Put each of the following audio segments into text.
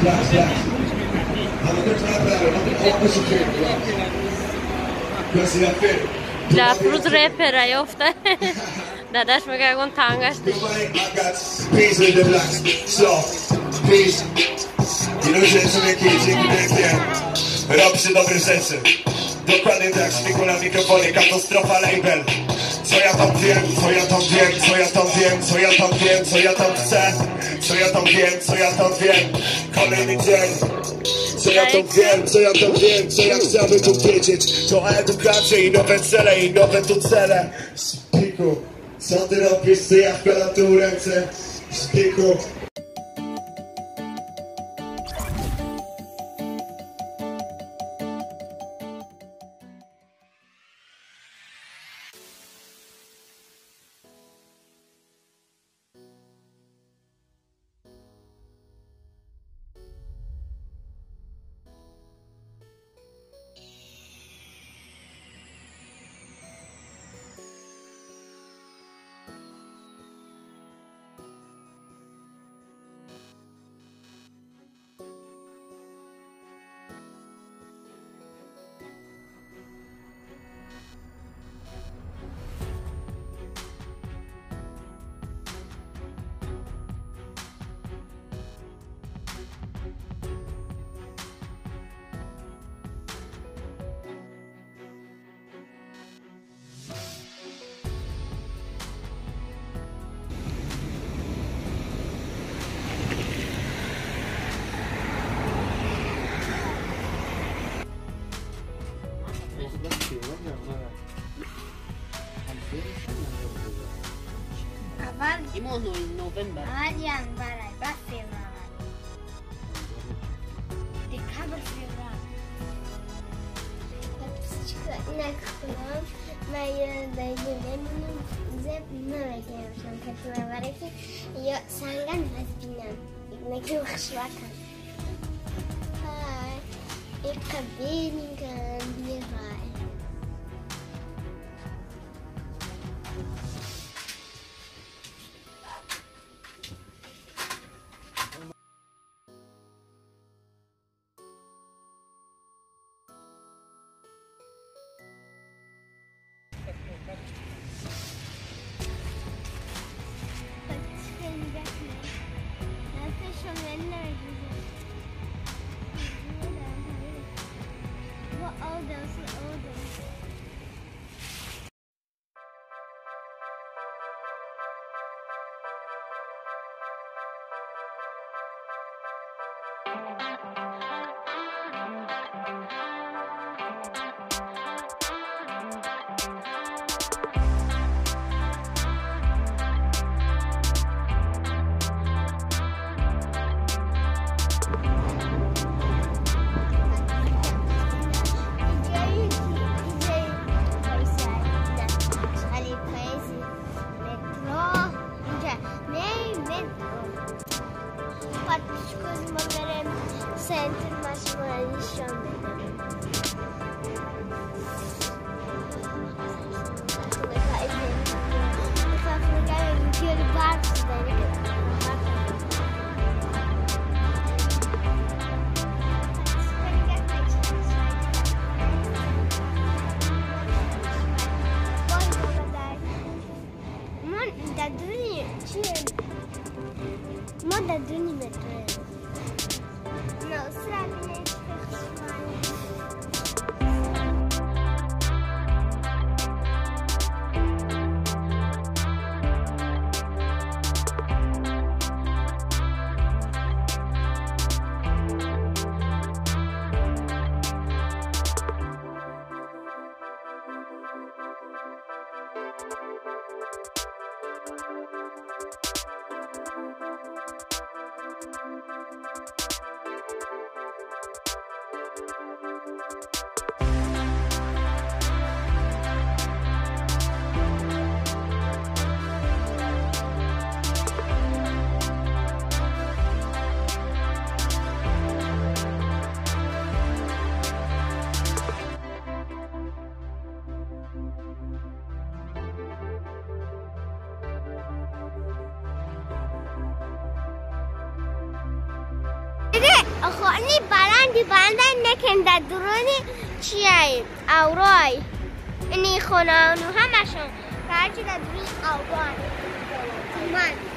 Relax, relax. Han har gått här där, han har gått så kul. Kösi affär. Lafruz rapper ofta. Dadash میگه اون تانگش I got peace with the blacks. So, peace. I non c'è solo che ci diventiamo. Robszy dobry rzeczy. Dokładnie tak, szpiku na mikrofonie, katastrofa label. Co ja tam wiem, co ja tam wiem, co ja tam wiem, co ja tam wiem, co ja tam chcę. Co ja tam wiem, co ja tam wiem. Kolejny dzień. Co ja tam wiem, co ja tam wiem, co ja chciałbym tu wiedzieć. To edukacja i nowe cele, i nowe tu cele. Szpiku, co ty robisz, co ja wkładam tu ręce. Szpiku. Siamo in novembre. Yanvar ay, bak fevral. Dekabr fevral. İnek kulağım. Ben yanında yüreğimim. Bize bilmem eklemişim. Tekrar var ki. Ya sangan hasbinem. İnek yokşlakan. Hay. İkabinin kan bir hay. آخه اینی بلندی نکن در درونی چیه اورای اینی خونه اونو همشون هرچی در درونی اورای من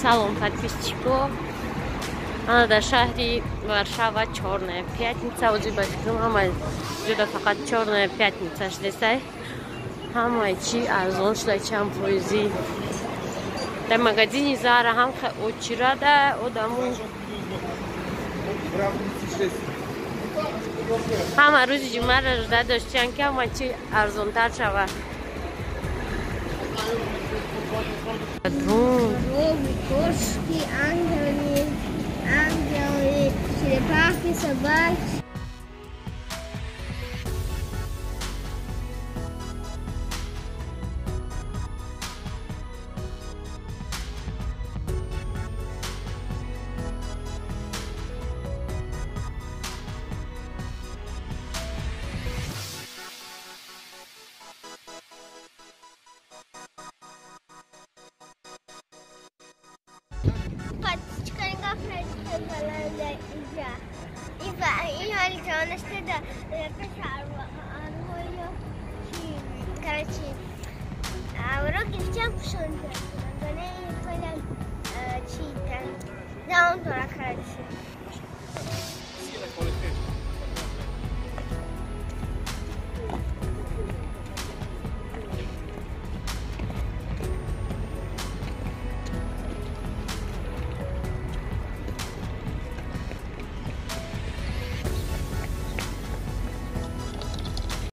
Салон подписчиков. Она до шахри Варшава черная пятница. Вот здесь мама сюда факат черная пятница шлисай. Хама чи арзон шла чам поэзи. در магазине Zara هم очереда одаму. همه روز جمعه را رده داشتن که همه چی ارزانتر شود. Кошки, ангелы, черепахи, собаки. این حالی جانشته در پسر آنهایی کرچی اورا گرچم پشونده گنه خودم چیدن نه اون طورا کرچی